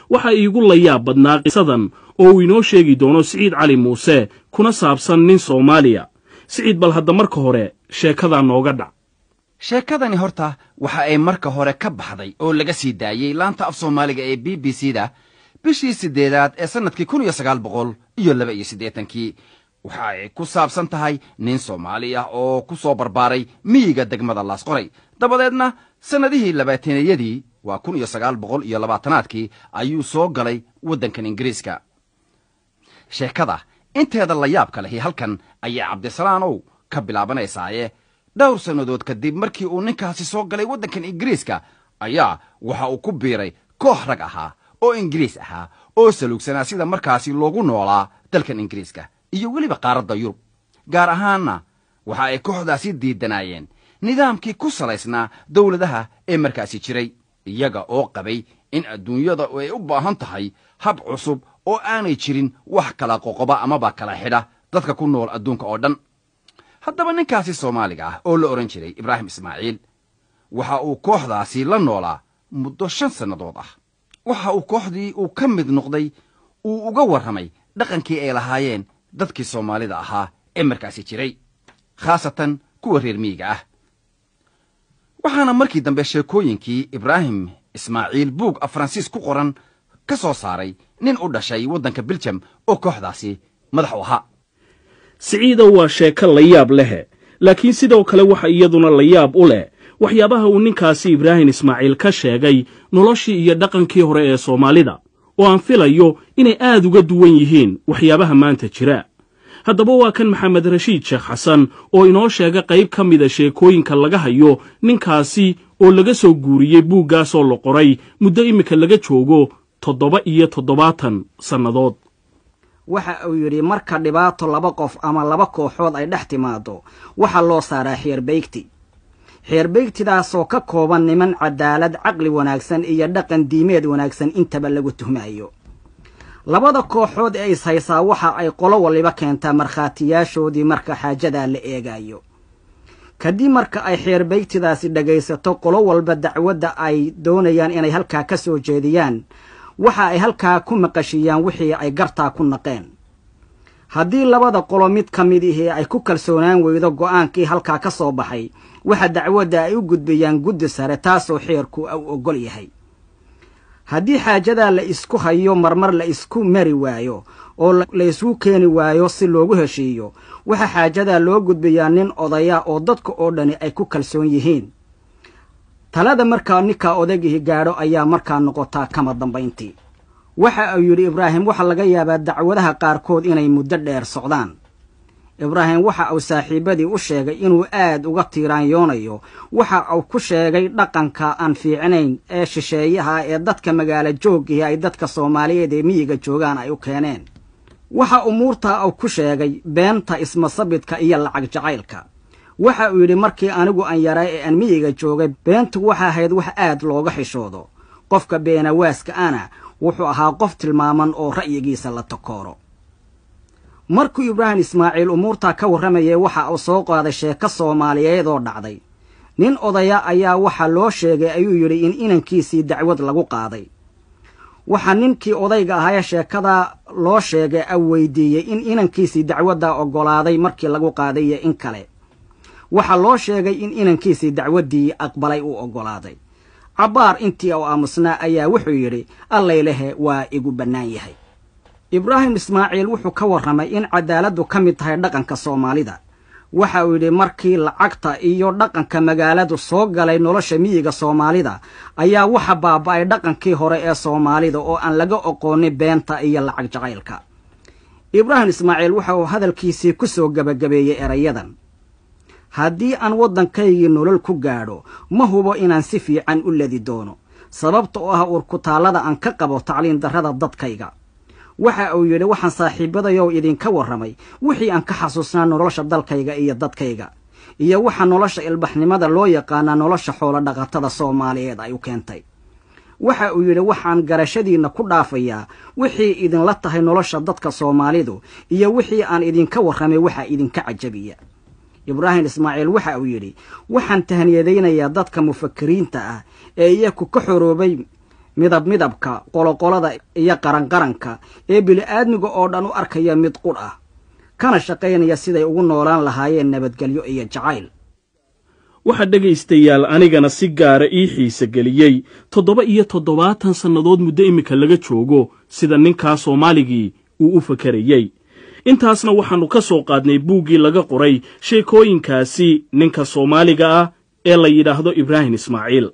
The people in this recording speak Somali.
waxa iigu la yaab badnaa qisadan oo uu inoo sheegi doono Siciid Cali Muuse kuna saabsan nin Soomaaliya. Siciid, bal hadda marka hore sheekada nooga dhac. sheekadani horta waxa ay marka hore ka baxday oo laga sii daayay laanta af Soomaaliga ee BBC-da bishii 8aad ee sanadkii 1982 waxa ay ku saabsan tahay nin Soomaali ah oo ku soo barbaaray miyiga degmada Laasqoray. dabadeedna sanadihii 20-yadii waa 1920-aadkii ayuu soo galay waddankan Ingiriiska. sheekada inteeda la yaabka leh halkan ayaa Cabdisalaanow ka bilaabanaysaa dhowr sanadood kadib markii uu ninkaasi soo galay waddankan Ingiriiska ayaa waxa uu ku biiray koox rag ahaa oo Ingiriis ahaa oo salugsanaa sida markaasi loogu noolaa dalkan Ingiriiska iyo weliba qaaradda Yurub. gaar ahaanna waxa ay kooxdaasi diidanayeen nidaamkii ku salaysnaa dawladaha ee markaasi jiray, iyaga oo qabay in adduunyada ay u baahan tahay hab cusub oo aanay jirin wax kala qoqoba amaba kala xidha dadka ku nool adduunka oo dhan. haddaba ninkaasi Soomaaliga ah oo la oran jiray Ibraahim Ismaaciil waxa uu kooxdaasi la noolaa muddo 5 sannadood ah. waxa uu kooxdii uu ka mid noqday uu uga warramay dhaqankii ay lahaayeen dadkii Soomaalida ahaa ee markaasi jiray, khaasatan kuwa reer miyiga ah. waxaana markii dambe sheekooyinkii Ibraahim Ismaaciil buug Faransiis ku qoran ka soo saaray nin u dhashay waddanka Belgium oo kooxdaasi madax u ahaa. Siciida waa sheeko la yaab leh, laakiin sidoo kale waxa iyaduna la yaab u leh waxyaabaha uu ninkaasi Ibraahim Ismaaciil ka sheegay noloshii iyo dhaqankii hore ee Soomaalida oo aan filayo inay aad uga duwan yihiin waxyaabaha maanta jira. haddaba waa kan Maxamed Rashiid Sheekh Xasan oo inoo sheega qayb ka mid ah sheekooyinka laga hayo ninkaasi oo laga soo guuriyay buuggaas oo la qoray muddo imika laga joogo 77 sannadood. waxa uu yiri marka dhibaato laba qof ama laba kooxood ay dhex timaado waxa loo saaraa xeerbeegti. xeerbeegtidaasoo ka kooban niman cadaalad, caqli wanaagsan iyo dhaqan diimeed wanaagsan intaba lagu tuhmaayo. labada kooxood ee is haysaa waxa ay qolo waliba keentaa markhaatiyaashoodii marka xaajada la eegayo. kadib marka ay xeerbeegtidaasi dhagaysato qolo walba dacwadda ay doonayaan inay halkaa ka soo jeediyaan, waxa ay halkaa ku maqashiyaan wixii ay gartaa ku naqeen. haddii labada qolo mid ka mid ah ay ku kalsoonaan weydo go'aankii halkaa ka soo baxay, waxa dacwadda ay u gudbiyaan guddi sare taasoo xeerku u ogol yahay. haddii xaajada la isku hayo marmar la isku mari waayo oo la isku keeni waayo si loogu heshiiyo, waxa xaajada loo gudbiyaa nin odaya oo dadka oo dhani ay ku kalsoon yihiin. talada markaa ninka odaygihi gaadho ayaa markaa noqotaa kama dambayntii. waxa uu yiri Ibraahim waxa laga yaabaa dacwadaha qaarkood inay muddo dheer socdaan. Ibraahim waxa uu saaxiibadii u sheegay inuu aad uga tiiraanyoonayo waxa uu ku sheegay dhaqanka aan fiicnayn ee shisheeyaha ee dadka magaalo joogga ay dadka Soomaaliyeed ee miyiga joogaan ay u keeneen. waxa umuurta uu ku sheegay beenta isma sabidka iyo lacag jacaylka. waxa uu yiri markii anigu aan yaray ee aan miyiga joogay beentu waxa ahayd wax aad looga xishoodo. qofka beenawaaska ana wuxuu ahaa qof tilmaaman oo ra'yigiisa la takooro. markuu Ibraahim Ismaaciil umuurta ka warramayay waxa uu soo qaaday sheeko Soomaaliyeed oo dhacday. nin odaya ayaa waxa loo sheegay ayuu yiri in inankiisii dacwad lagu qaaday. waxa ninkii odayga ahaa sheekada loo sheegay oo weydiiyay in inankiisii dacwadda ogolaaday markii lagu qaaday in kale. waxa loo sheegay in inankiisii dacwaddii aqbalay uu ogolaaday. cabaar intii oo aamusnaa ayaa wuxuu yiri Alleylehe waa igu bannaan yahay. Ibraahim Ismaaciil wuxuu ka warramay in cadaaladdu ka mid tahay dhaqanka Soomaalida. waxa uu yiri markii lacagta iyo dhaqanka magaaladu soo galay nolosha miyiga Soomaalida ayaa waxa baaba'ay dhaqankii hore ee Soomaalida oo aan laga aqoonin beenta iyo lacag jacaylka. Ibraahim Ismaaciil waxa uu hadalkiisii ku soo gabagabeeyay erayadan: haddii aan waddankaygii nolol ku gaadho ma hubo inaan si fiican u ladi doono, sababta oo ah urkutaalada aan ka qabo tacliin darrada dadkayga. waxa uu yiri waxaan saaxiibadayow idinka warramay wixii aan ka xasuusnaa nolosha dalkayga iyo dadkayga, iyo waxa nolosha ilbaxnimada loo yaqaan nolosha xoolo dhaqatada Soomaaliyeed ay u keentay. waxa uu yiri waxaan garashadiina ku dhaafayaa wixii idin la tahay nolosha dadka Soomaalidu iyo wixii aan idinka warramay waxa idinka cajabiya. Ibraahim Ismaaciil waxa uu yiri waxaan tahniyadeynayaa dadka mufakkiriinta ah ee iyagu ka xoroobay midabka qoloqolada iyo qaranqaranka ee bili-aadmiga oo dhan u arkaya mid qudh ah kana shaqaynaya siday ugu noolaan lahaayeen nabadgelyo iyo jacayl. waxaa dhegaystayaal anigana si gaara ii xiise geliyey 77 sannadood muddo imika laga joogo sida ninkaa Soomaaligii uu u fakarayay. intaasna waxaanu ka soo qaadnay buuggii laga qoray sheekooyinkaasi ninka Soomaaliga ah ee la yidhaahdo Ibraahim Ismaaciil.